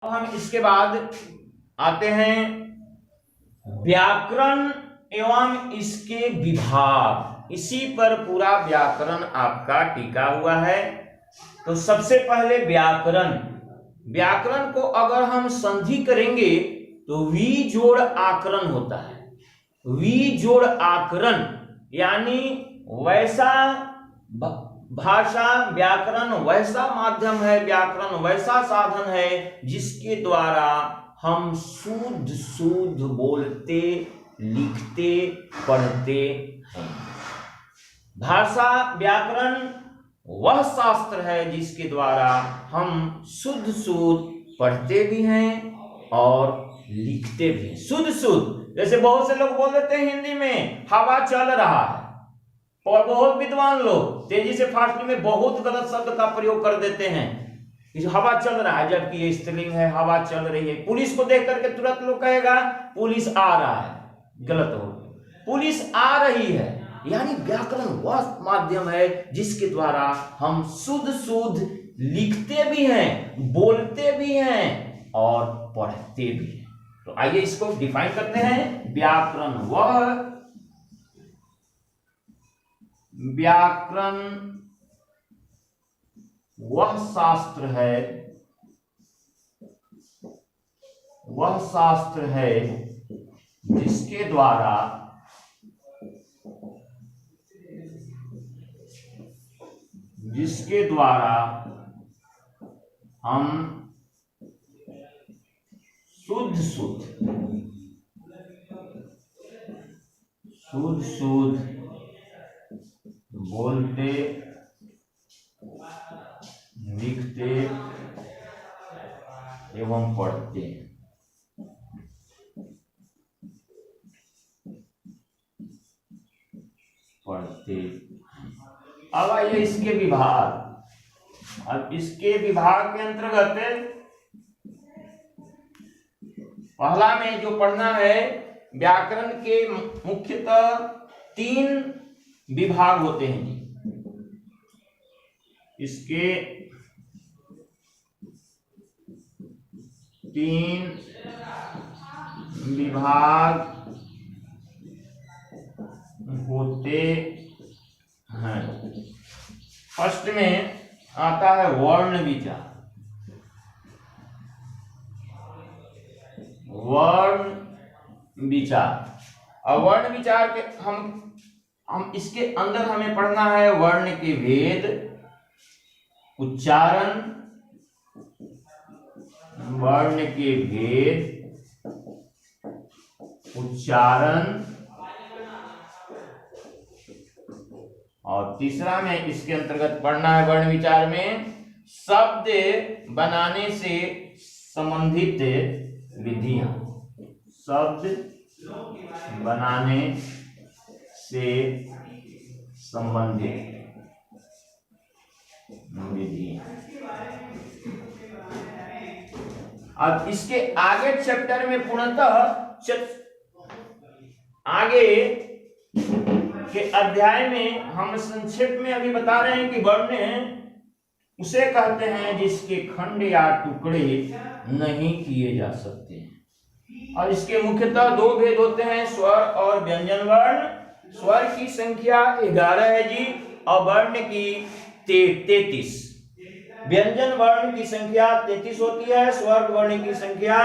अब हम इसके बाद आते हैं व्याकरण एवं इसके विभाग। इसी पर पूरा व्याकरण आपका टिका हुआ है। तो सबसे पहले व्याकरण, व्याकरण को अगर हम संधि करेंगे तो वी जोड़ आकरण होता है। वी जोड़ आकरण यानी वैसा भाषा, व्याकरण वैसा माध्यम है, व्याकरण वैसा साधन है जिसके द्वारा हम शुद्ध शुद्ध बोलते, लिखते, पढ़ते हैं। भाषा व्याकरण वह शास्त्र है जिसके द्वारा हम शुद्ध शुद्ध पढ़ते भी हैं और लिखते भी हैं। शुद्ध शुद्ध, जैसे बहुत से लोग बोल देते हैं हिंदी में हवा चल रहा है, और बहुत विद्वान लोग तेजी से फास्ट में बहुत गलत शब्द का प्रयोग कर देते हैं। हवा चल रहा है, जबकि ये स्त्रीलिंग है, हवा चल रही है। पुलिस को देख करके तुरंत लोग कहेगा पुलिस आ रहा है, गलत हो। पुलिस आ रही है, यानी व्याकरण वह माध्यम है जिसके द्वारा हम शुद्ध शुद्ध लिखते भी हैं, बोलते भी हैं और पढ़ते भी हैं। तो आइए इसको डिफाइन करते हैं। व्याकरण वह शास्त्र है जिसके द्वारा हम शुद्ध शुद्ध बोलते, लिखते एवं पढ़ते। अब आइए इसके विभाग। अब इसके विभाग के अंतर्गत पहला में जो पढ़ना है, व्याकरण के मुख्यतः 3 विभाग होते हैं जी। इसके 3 विभाग होते हैं। फर्स्ट में आता है वर्ण विचार। वर्ण विचार के हम इसके अंदर हमें पढ़ना है वर्ण के भेद, उच्चारण, वर्ण के भेद, उच्चारण, और तीसरा में इसके अंतर्गत पढ़ना है वर्ण विचार में शब्द बनाने से संबंधित विधियां। शब्द बनाने से संबंधित विधियां। अब इसके आगे चैप्टर में पूर्णतः आगे के अध्याय में हम संक्षेप में अभी बता रहे हैं कि वर्ण उसे कहते हैं जिसके खंड या टुकड़े नहीं किए जा सकते हैं। और इसके मुख्यतः 2 भेद होते हैं, स्वर और व्यंजन वर्ण। स्वर की संख्या 11 है जी, और वर्ण की 33। व्यंजन वर्ण की संख्या 33 होती है, स्वर वर्ण की संख्या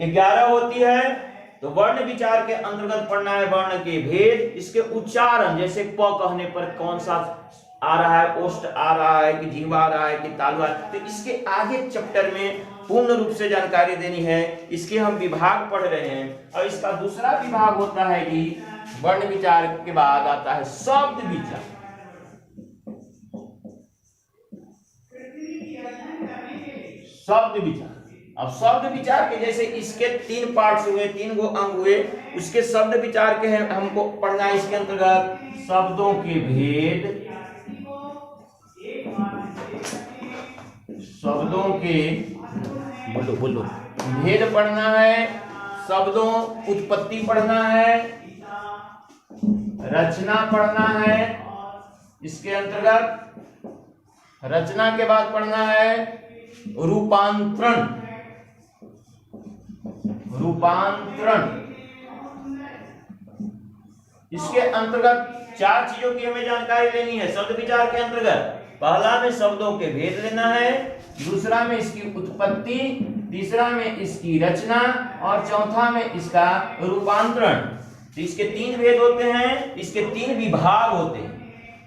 11 होती है। तो वर्ण विचार के अंतर्गत पढ़ना है वर्ण के भेद, इसके उच्चारण, जैसे प कहने पर कौन सा आ रहा है, ओष्ठ आ रहा है कि जीवा आ रहा है कि तालु आ रहा है। तो इसके आगे चैप्टर में पूर्ण रूप से जानकारी देनी है। इसके हम विभाग पढ़ रहे हैं। और इसका दूसरा विभाग होता है कि वर्ण विचार के बाद आता है शब्द विचार। शब्द विचार, अब शब्द विचार के जैसे इसके 3 पार्ट्स हुए, 3 गो अंग हुए, उसके शब्द विचार के हैं हमको पढ़ना है। इसके अंतर्गत शब्दों के भेद, शब्दों के बोलो भेद पढ़ना है, शब्दों उत्पत्ति पढ़ना है, रचना पढ़ना है। इसके अंतर्गत रचना के बाद पढ़ना है रूपांतरण। रूपांतरण। इसके अंतर्गत 4 चीजों की हमें जानकारी लेनी है शब्द विचार के अंतर्गत। पहला में शब्दों के भेद लेना है, दूसरा में इसकी उत्पत्ति, तीसरा में इसकी रचना और चौथा में इसका रूपांतरण। तो इसके 3 भेद होते हैं, इसके 3 विभाग होते हैं।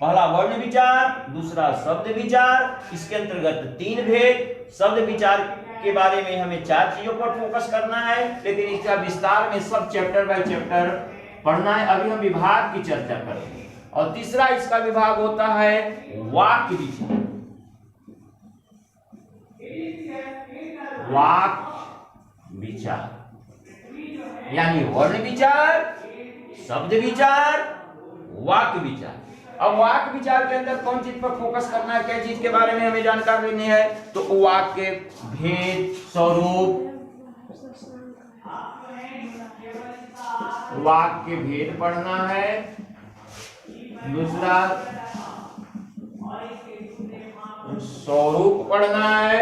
पहला वर्ण विचार, दूसरा शब्द विचार। इसके अंतर्गत 3 भेद। शब्द विचार के बारे में हमें 4 चीजों पर फोकस करना है, लेकिन इसका विस्तार में सब चैप्टर बाय चैप्टर पढ़ना है। अभी हम विभाग की चर्चा करेंगे। और तीसरा इसका विभाग होता है वाक्य विचार। वाक्य विचार यानी वर्ण विचार, शब्द विचार, वाक्य विचार। अब वाक्य विचार के अंदर कौन चीज पर फोकस करना है, क्या चीज के बारे में हमें जानकारी लेनी है? तो वाक्य भेद, स्वरूप, वाक्य भेद पढ़ना है। दूसरा स्वरूप पढ़ना है।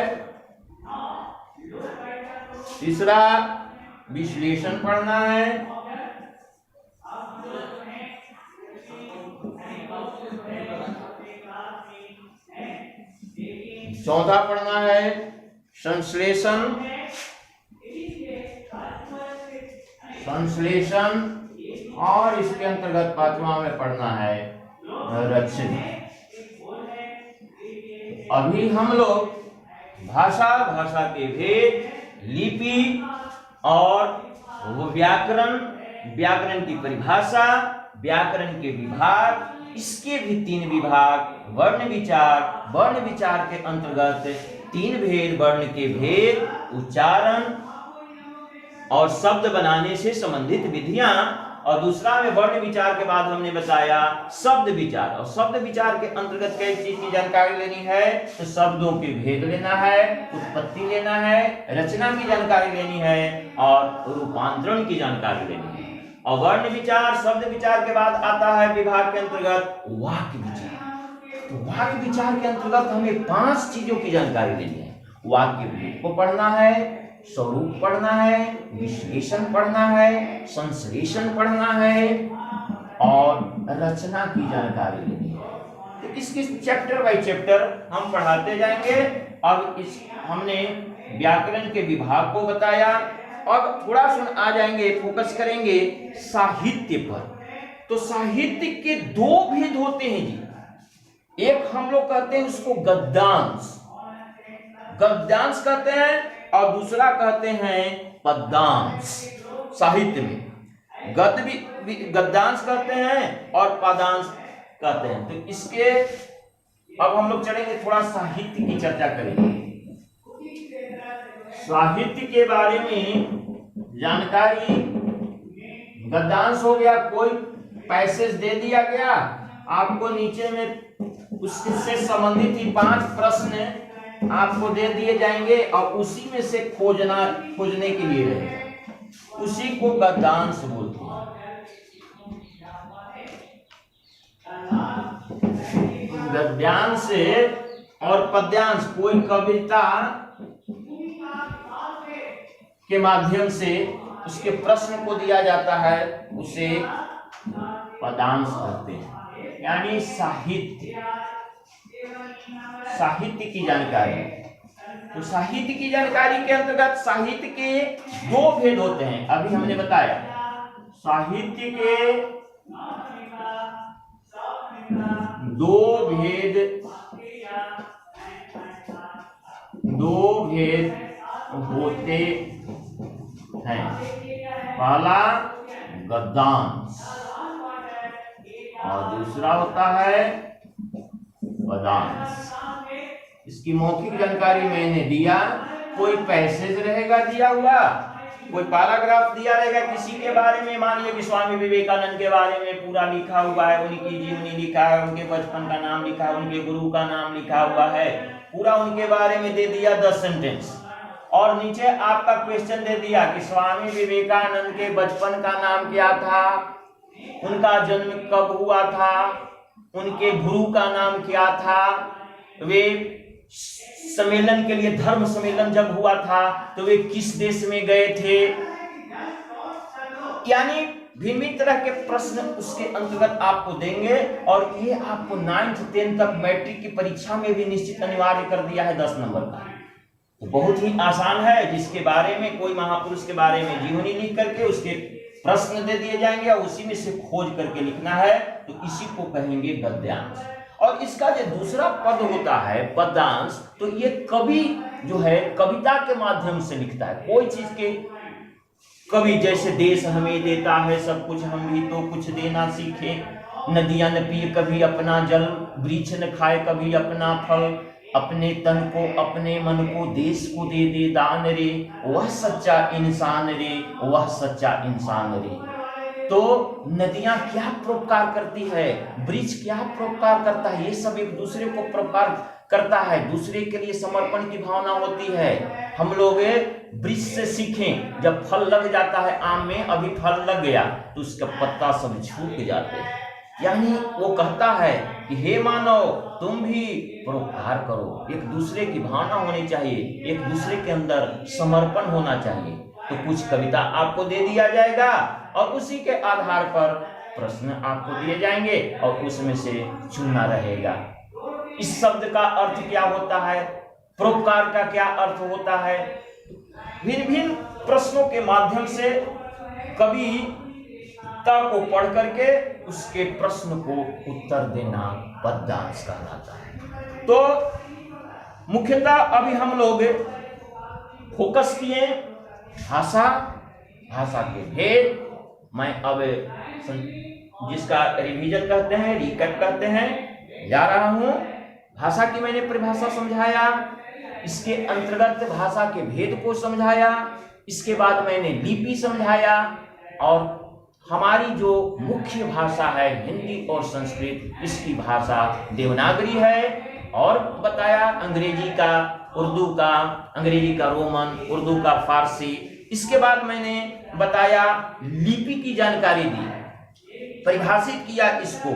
तीसरा विश्लेषण पढ़ना है। चौथा पढ़ना है संश्लेषण। और इसके अंतर्गत 5वां में पढ़ना है रचना। अभी हम लोग भाषा के भेद, लिपि और व्याकरण की परिभाषा, व्याकरण के विभाग, इसके भी 3 विभाग। वर्ण विचार के अंतर्गत 3 भेद, वर्ण के भेद, उच्चारण और शब्द बनाने से संबंधित विधियां। और दूसरा में वर्ण विचार के बाद हमने बताया शब्द विचार। और शब्द विचार के अंतर्गत कई चीज की जानकारी लेनी है, तो शब्दों के भेद लेना है, उत्पत्ति लेना है, रचना की जानकारी लेनी है और रूपांतरण की जानकारी लेनी है। और वर्ण विचार, शब्द विचार के बाद आता है विभाग के अंतर्गत वाक्य विचार। तो वाक्य विचार के अंतर्गत हमें 5 चीजों की जानकारी लेनी है। वाक्य भेद को पढ़ना है, स्वरूप पढ़ना है, विश्लेषण पढ़ना है, संश्लेषण पढ़ना है और रचना की जानकारी लेनी है। तो इसके चैप्टर बाय चैप्टर हम पढ़ाते जाएंगे। अब हमने व्याकरण के विभाग को बताया। अब थोड़ा आ जाएंगे, फोकस करेंगे साहित्य पर। तो साहित्य के 2 भेद होते हैं जी। एक हम लोग कहते हैं उसको गद्यांश कहते हैं, और दूसरा कहते हैं पद्यांश। साहित्य में गद्यांश कहते हैं और पद्यांश कहते हैं। तो इसके अब हम लोग चलेंगे, थोड़ा साहित्य की चर्चा करेंगे। साहित्य के बारे में जानकारी, गद्यांश हो गया, कोई पैसेज दे दिया गया आपको, नीचे में उससे संबंधित ही 5 प्रश्न आपको दे दिए जाएंगे और उसी में से खोजने के लिए रहेगा। उसी को गद्यांश बोलते हैं। गद्यांश और पद्यांश, कोई कविता के माध्यम से उसके प्रश्न को दिया जाता है, उसे पद्यांश कहते हैं। यानी साहित्य की जानकारी। तो साहित्य की जानकारी के अंतर्गत साहित्य के 2 भेद होते हैं। अभी हमने बताया साहित्य के 2 भेद होते हैं। पहला गद्यांश और दूसरा होता है पद्यांश। इसकी मौखिक जानकारी मैंने दिया। कोई पैसेज रहेगा दिया हुआ, कोई पैराग्राफ दिया रहेगा किसी के बारे में। मान लीजिए कि स्वामी विवेकानंद के बारे में पूरा लिखा हुआ है, उनकी जीवनी लिखा है, उनके बचपन का नाम लिखा है, उनके गुरु का नाम लिखा हुआ है, पूरा उनके बारे में दे दिया 10 सेंटेंस। और नीचे आपका क्वेश्चन दे दिया कि स्वामी विवेकानंद के बचपन का नाम क्या था, उनका जन्म कब हुआ था, उनके गुरु का नाम क्या था, वे सम्मेलन के लिए, धर्म सम्मेलन जब हुआ था तो वे किस देश में गए थे, यानी भिन्न भिन्न तरह के प्रश्न उसके अंतर्गत आपको देंगे और ये आपको 9th 10th तक मैट्रिक की परीक्षा में भी निश्चित अनिवार्य कर दिया है 10 नंबर का। तो बहुत ही आसान है, जिसके बारे में कोई महापुरुष के बारे में जीवनी लिख करके उसके प्रश्न दे दिए जाएंगे और उसी में से खोज करके लिखना है, तो इसी को कहेंगे गद्यांश। और इसका जो दूसरा पद होता है पद्यांश, तो ये कवि जो है कविता के माध्यम से लिखता है। कोई चीज के कवि जैसे देश हमें देता है सब कुछ, हम भी तो कुछ देना सीखे, नदियां न पिए कभी अपना जल, वृक्ष न खाए कभी अपना फल, अपने तन को अपने मन को देश को दे दे दान रे, वह सच्चा इंसान रे, वह सच्चा इंसान रे। तो नदियां क्या परोपकार करती है, वृक्ष क्या परोपकार करता है, ये सब एक दूसरे को परोपकार करता है, दूसरे के लिए समर्पण की भावना होती है। हम लोग वृक्ष से सीखें, जब फल लग जाता है आम में, अभी फल लग गया तो उसका पत्ता सब झुक जाते हैं। यानी वो कहता है कि हे मानव तुम भी परोपकार करो, एक दूसरे की भावना होनी चाहिए, एक दूसरे के अंदर समर्पण होना चाहिए। तो कुछ कविता आपको दे दिया जाएगा और उसी के आधार पर प्रश्न आपको दिए जाएंगे और उसमें से चुनना रहेगा। इस शब्द का अर्थ क्या होता है, परोपकार का क्या अर्थ होता है, भिन्न भिन्न प्रश्नों के माध्यम से कविता को पढ़ करके उसके प्रश्न को उत्तर देना पद्यांश कहलाता है। तो मुख्यतः अभी हम लोग फोकस किए भाषा, भाषा के भेद। मैं अब जिसका रिवीजन कहते हैं, रिकैप कहते हैं, जा रहा हूं। भाषा की मैंने परिभाषा समझाया, इसके अंतर्गत भाषा के भेद को समझाया, इसके बाद मैंने लिपि समझाया और हमारी जो मुख्य भाषा है हिंदी और संस्कृत, इसकी भाषा देवनागरी है और बताया अंग्रेजी का, उर्दू का, अंग्रेजी का रोमन, उर्दू का फारसी। इसके बाद मैंने बताया लिपि की जानकारी दी, परिभाषित किया इसको,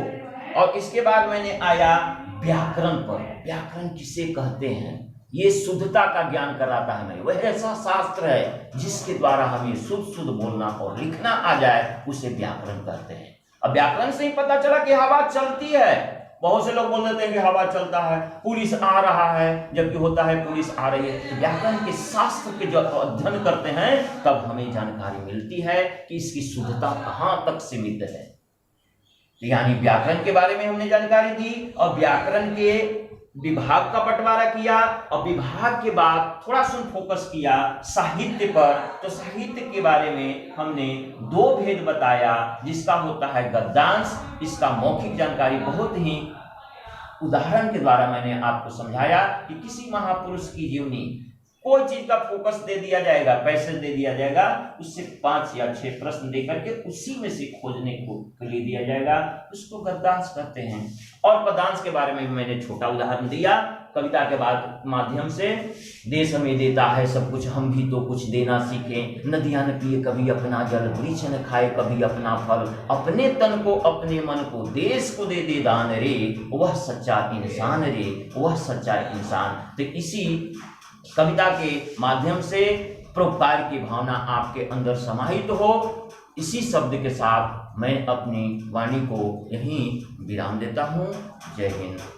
और इसके बाद मैंने आया व्याकरण पर। व्याकरण किसे कहते हैं, ये शुद्धता का ज्ञान कराता है हमें। वह ऐसा शास्त्र है जिसके द्वारा हमें शुद्ध शुद्ध बोलना और लिखना आ जाए, उसे व्याकरण कहते हैं। अब व्याकरण से ही पता चला कि हवा चलती है। बहुत से लोग बोल देते हैं कि हवा चलता है, पुलिस आ रहा है, जबकि होता है पुलिस आ रही है। तो व्याकरण के शास्त्र के जो अध्ययन करते हैं तब हमें जानकारी मिलती है कि इसकी शुद्धता कहाँ तक सीमित है। यानी व्याकरण के बारे में हमने जानकारी दी और व्याकरण के विभाग का बंटवारा किया और विभाग के बाद थोड़ा सा फोकस किया साहित्य पर। तो साहित्य के बारे में हमने 2 भेद बताया, जिसका होता है गद्यांश, इसका मौखिक जानकारी बहुत ही उदाहरण के द्वारा मैंने आपको समझाया कि किसी महापुरुष की जीवनी, कोई चीज का फोकस दे दिया जाएगा, पैसेज दे दिया जाएगा, उससे 5 या 6 प्रश्न देकर के उसी में से खोजने को ले दिया जाएगा, उसको गद्यांश कहते हैं। और पद्यांश के बारे में भी मैंने छोटा उदाहरण दिया। कविता के बाद माध्यम से देश हमें देता है सब कुछ, हम भी तो कुछ देना सीखें, नदियां न पिए कभी अपना जल, वृक्ष न खाए कभी अपना फल, अपने तन को अपने मन को देश को दे दे दान रे, वह सच्चा इंसान रे, वह सच्चा इंसान। तो इसी कविता के माध्यम से परोपकार की भावना आपके अंदर समाहित हो, इसी शब्द के साथ मैं अपनी वाणी को यहीं विराम देता हूँ। जय हिंद।